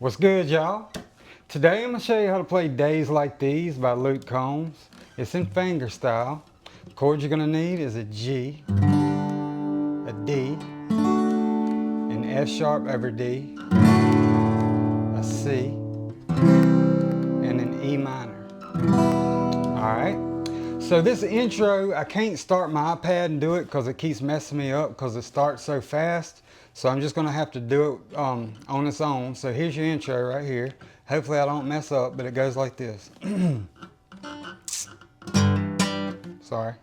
What's good, y'all? Today I'm going to show you how to play Days Like These by Luke Combs. It's in fingerstyle. The chords you're going to need is a G, a D, an F sharp over D, a C, and an E minor. Alright, so this intro, I can't start my iPad and do it because it keeps messing me up because it starts so fast. So I'm just going to have to do it on its own. So here's your intro right here. Hopefully I don't mess up, but it goes like this. Sorry.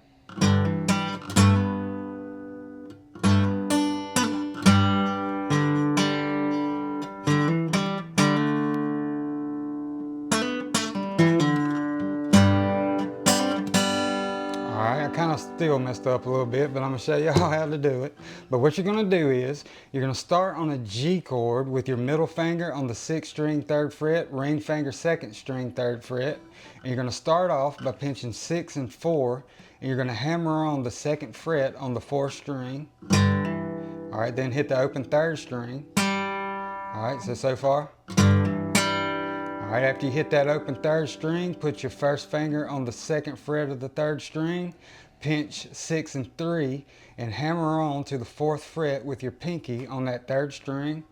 Alright, I kind of still messed up a little bit, but I'm going to show y'all how to do it. But what you're going to do is, you're going to start on a G chord with your middle finger on the 6th string 3rd fret, ring finger 2nd string 3rd fret. And you're going to start off by pinching 6 and 4, and you're going to hammer on the 2nd fret on the 4th string. Alright, then hit the open 3rd string. Alright, so far. Alright, after you hit that open 3rd string, put your first finger on the 2nd fret of the 3rd string, pinch 6 and 3, and hammer on to the 4th fret with your pinky on that 3rd string.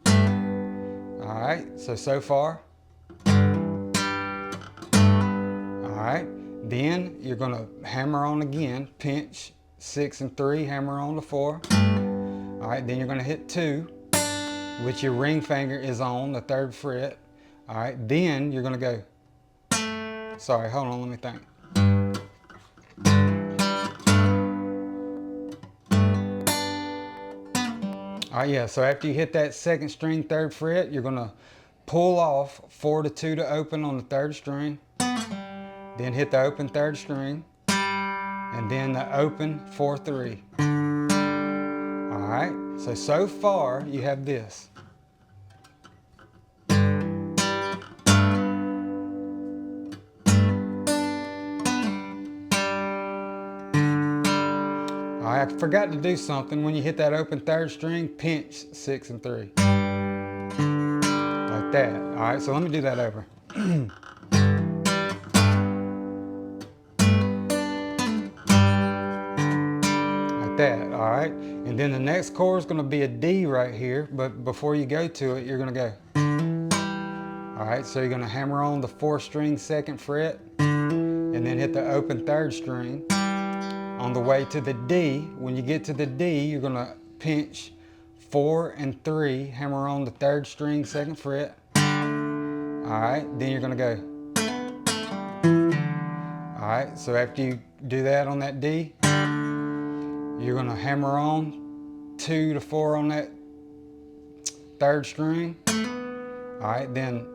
Alright, so far. Alright, then you're going to hammer on again, pinch 6 and 3, hammer on the 4. Alright, then you're going to hit 2, which your ring finger is on the 3rd fret. Alright, then you're going to go, sorry, hold on, let me think. Alright, yeah, so after you hit that 2nd string 3rd fret, you're going to pull off 4 to 2 to open on the 3rd string, then hit the open 3rd string, and then the open 4-3. Alright, so far you have this. I forgot to do something. When you hit that open 3rd string, pinch 6 and 3. Like that. Alright, so let me do that over. Like that, alright? And then the next chord is going to be a D right here, but before you go to it, you're going to go. Alright, so you're going to hammer on the 4th string 2nd fret, and then hit the open 3rd string. On the way to the D, when you get to the D, you're going to pinch 4 and 3, hammer on the 3rd string 2nd fret. Alright, then you're going to go. Alright, so after you do that on that D, you're going to hammer on 2 to 4 on that 3rd string. Alright, then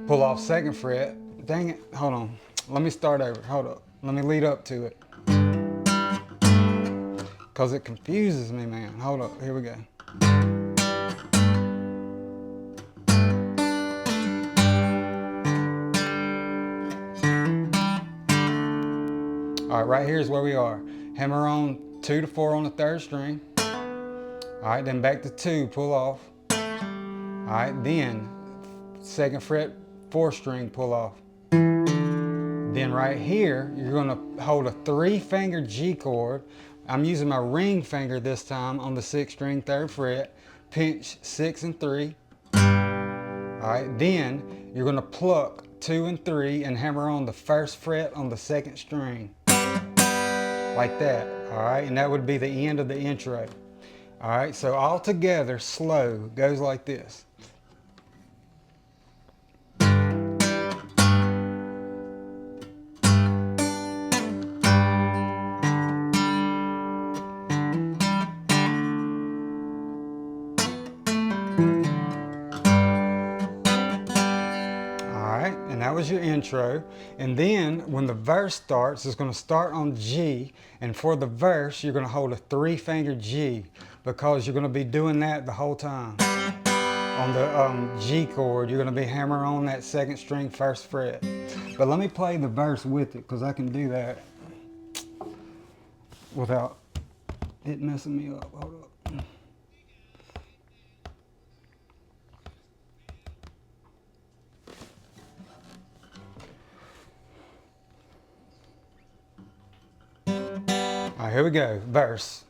pull off 2nd fret. Dang it, hold on. Let me start over, hold up. Let me lead up to it. Because it confuses me, man. Hold up, here we go. Alright, right here is where we are. Hammer on 2 to 4 on the 3rd string. Alright, then back to 2, pull off. Alright, then 2nd fret, 4th string, pull off. Then right here, you're going to hold a 3-finger G chord. I'm using my ring finger this time on the 6th string 3rd fret. Pinch 6 and 3. Alright, then you're going to pluck 2 and 3 and hammer on the 1st fret on the 2nd string. Like that, alright, and that would be the end of the intro. Alright, so all together, slow, goes like this. Alright, and that was your intro. And then when the verse starts, it's going to start on G, and for the verse you're going to hold a 3-finger G, because you're going to be doing that the whole time. On the G chord, you're going to be hammering on that 2nd string 1st fret. But let me play the verse with it, because I can do that without it messing me up. Hold up. right, here we go, verse.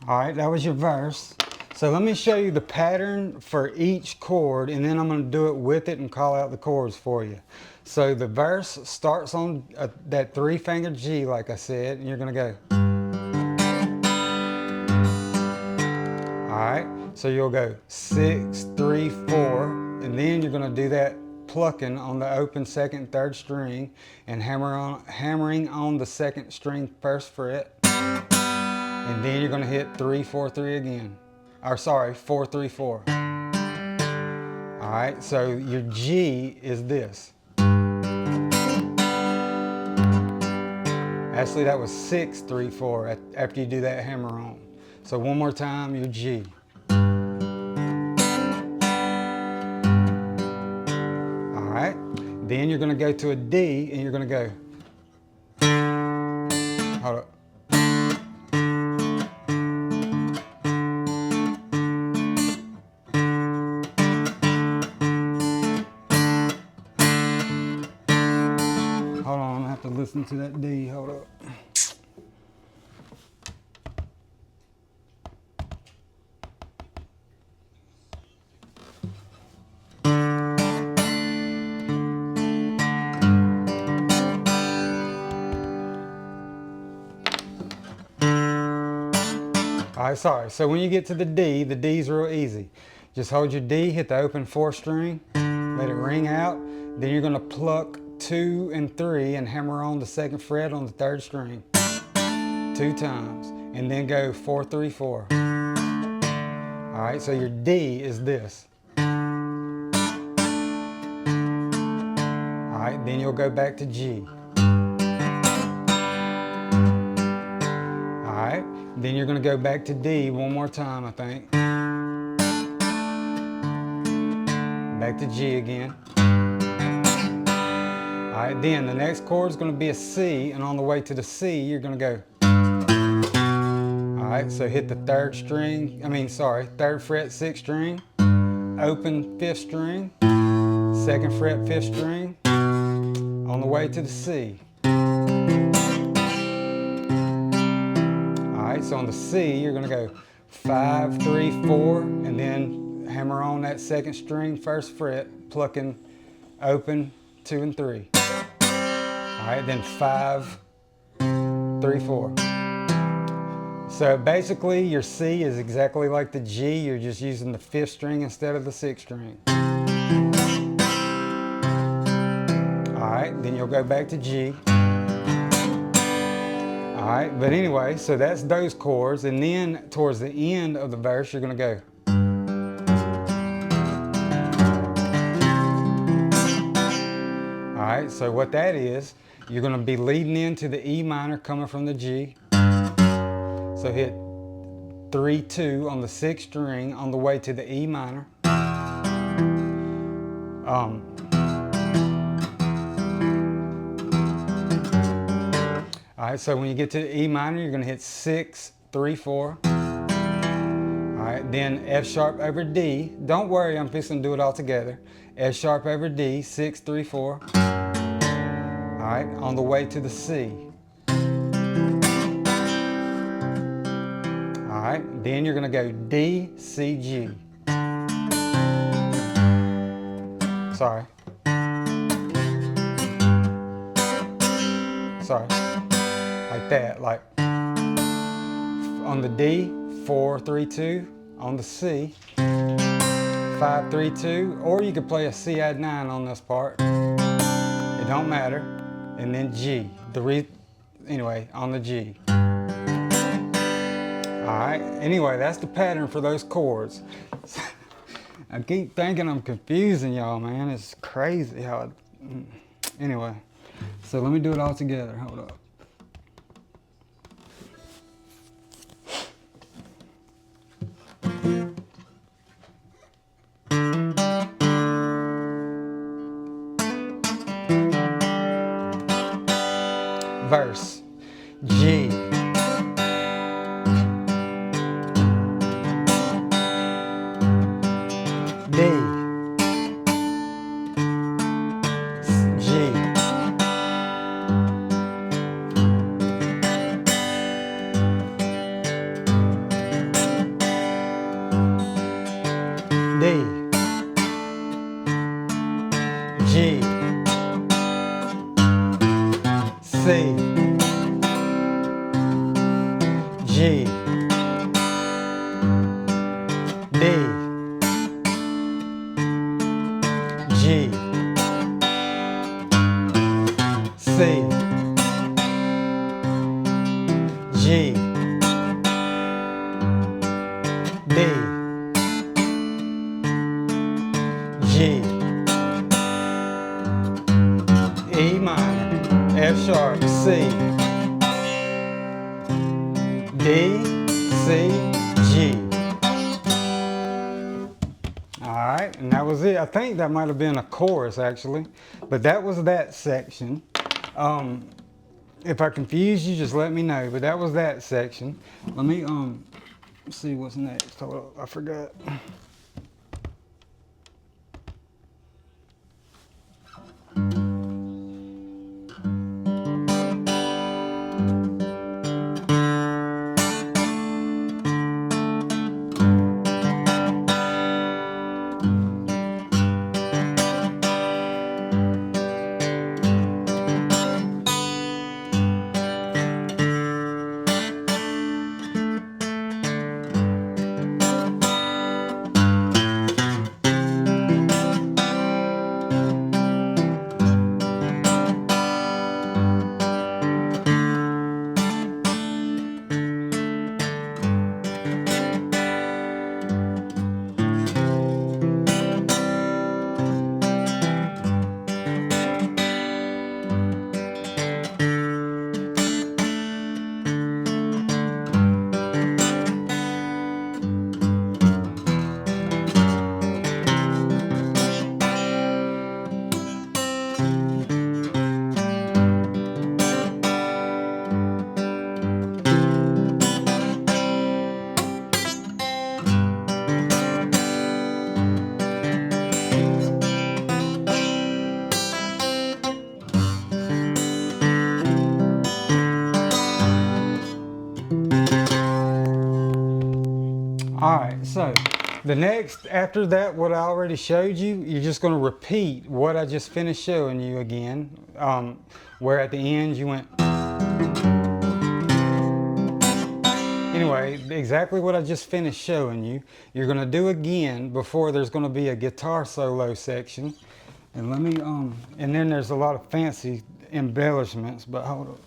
All right, that was your verse. So let me show you the pattern for each chord, and then I'm going to do it with it and call out the chords for you. So the verse starts on that 3-finger G, like I said, and you're going to go. All right, so you'll go 6, 3, 4, and then you're going to do that plucking on the open second, third string, and hammering on the second string first fret. And then you're going to hit 3, 4, 3 again. Or sorry, 4, 3, 4. Alright, so your G is this. Actually, that was 6, 3, 4 after you do that hammer on. So one more time, your G. Alright, then you're going to go to a D and you're going to go. Hold up. Hold on, I'm gonna have to listen to that D. Hold up. All right, sorry. So when you get to the D's real easy. Just hold your D, hit the open 4th string, let it ring out. Then you're gonna pluck 2 and 3 and hammer on the 2nd fret on the 3rd string 2 times, and then go 4, 3, 4. All right, so your D is this. All right, then you'll go back to G. All right, then you're gonna go back to D one more time, I think. Back to G again. All right, then the next chord is going to be a C, and on the way to the C, you're going to go. All right, so hit the 3rd string, 3rd fret, 6th string, open 5th string, 2nd fret, 5th string, on the way to the C. All right, so on the C, you're going to go 5, 3, 4, and then hammer on that 2nd string, 1st fret, plucking open 2 and 3. All right, then 5, 3, 4. So basically your C is exactly like the G, you're just using the 5th string instead of the 6th string. All right, then you'll go back to G. All right, but anyway, so that's those chords, and then towards the end of the verse, you're gonna go. All right, so what that is, you're going to be leading into the E minor coming from the G. So hit 3, 2 on the 6th string on the way to the E minor. All right, so when you get to the E minor, you're going to hit 6, 3, 4. All right, then F sharp over D. Don't worry, I'm fixing to do it all together. F sharp over D, 6, 3, 4. All right, on the way to the C. All right, then you're going to go D, C, G. Sorry. sorry, like that, like on the D, 4, 3, 2, on the C, 5, 3, 2, or you could play a C add 9 on this part. It don't matter. And then G, anyway, on the G. Alright, anyway, that's the pattern for those chords. I keep thinking I'm confusing y'all, man. It's crazy how anyway, so let me do it all together. Hold up. Verse. G. D. G. D. G. C. G. D. G. C. G. D. G. E minor, F sharp, C. D, C, G. Alright, and that was it. I think that might have been a chorus actually, but that was that section. If I confuse you, just let me know, but that was that section. Let me see what's next. Hold up, I forgot. Alright, so the next, after that, what I already showed you, you're just going to repeat what I just finished showing you again, where at the end you went. Anyway, exactly what I just finished showing you, you're going to do again before there's going to be a guitar solo section. And let me, and then there's a lot of fancy embellishments, but hold up.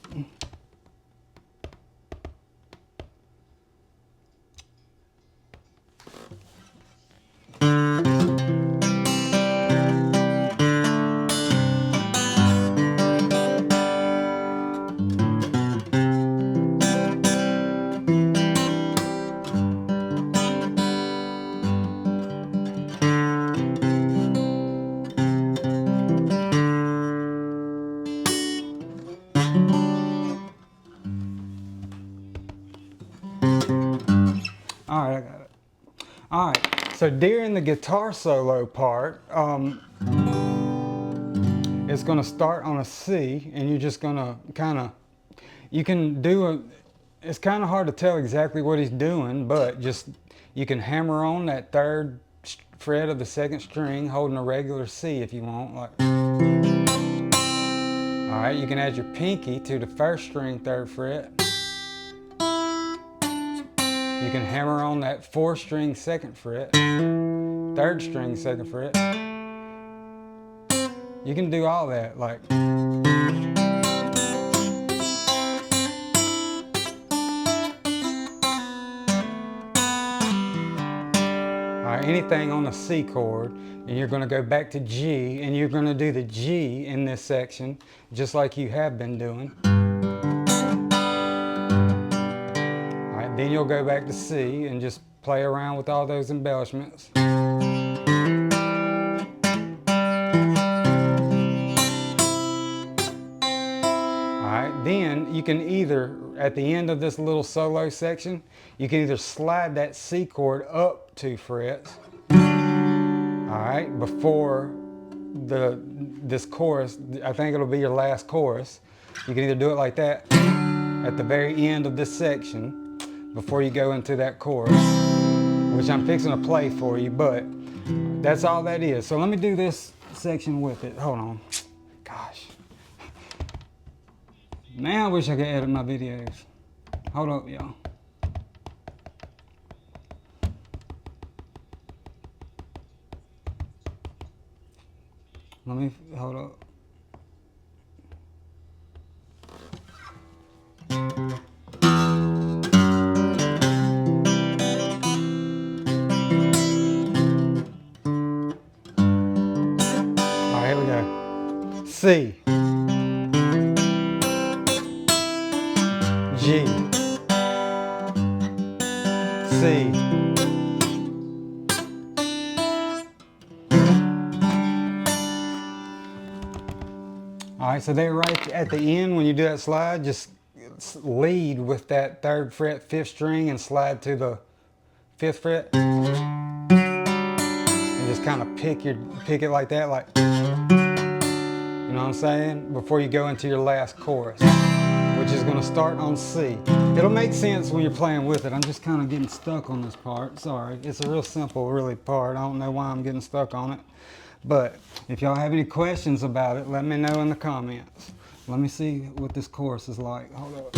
Alright, I got it. Alright, so during the guitar solo part, it's going to start on a C, and you're just going to kind of, you can do a, it's kind of hard to tell exactly what he's doing, but just, you can hammer on that third fret of the second string holding a regular C if you want, like. Alright, you can add your pinky to the first string 3rd fret. You can hammer on that 4th string 2nd fret, 3rd string 2nd fret. You can do all that, like. Alright, anything on the C chord, and you're going to go back to G, and you're going to do the G in this section, just like you have been doing. Alright, then you'll go back to C and just play around with all those embellishments. Alright, then you can either, at the end of this little solo section, you can either slide that C chord up 2 frets, alright, before this chorus. I think it'll be your last chorus. You can either do it like that at the very end of this section before you go into that chorus, which I'm fixing to play for you, but that's all that is. So let me do this section with it. Hold on. Gosh. Now I wish I could edit my videos. Hold up, y'all. Let me, hold up. Alright, here we go. C. G. C. Alright, so there right at the end when you do that slide, just lead with that 3rd fret 5th string and slide to the 5th fret. And just kind of pick it like that, like, you know what I'm saying? Before you go into your last chorus, which is going to start on C. It'll make sense when you're playing with it. I'm just kind of getting stuck on this part. Sorry. It's a real simple, really part. I don't know why I'm getting stuck on it. But if y'all have any questions about it, let me know in the comments. Let me see what this chorus is like. Hold up.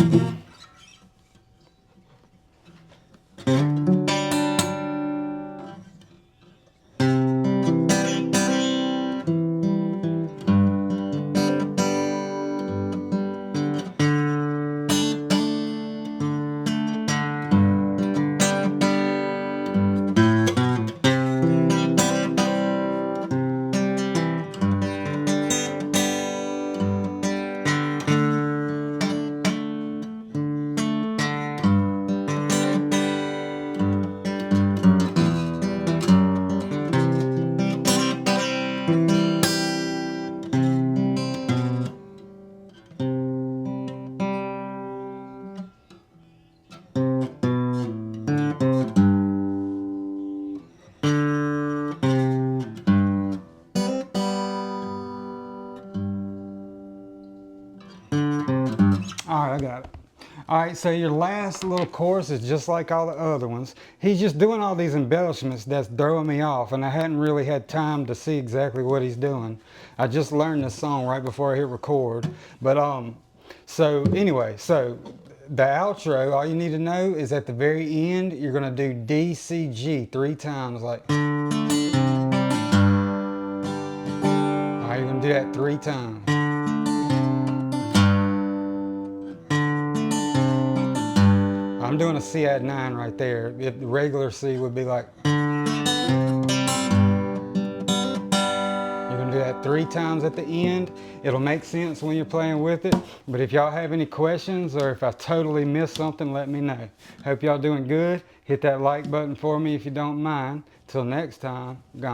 Alright, I got it. Alright, so your last little chorus is just like all the other ones. He's just doing all these embellishments that's throwing me off, and I hadn't really had time to see exactly what he's doing. I just learned this song right before I hit record. But so anyway, so the outro, all you need to know is at the very end, you're gonna do D, C, G 3 times, like. Alright, you're gonna do that 3 times. I'm doing a C add 9 right there. If the regular C would be like. You're gonna do that 3 times at the end. It'll make sense when you're playing with it. But if y'all have any questions or if I totally missed something, let me know. Hope y'all doing good. Hit that like button for me if you don't mind. Till next time, gone.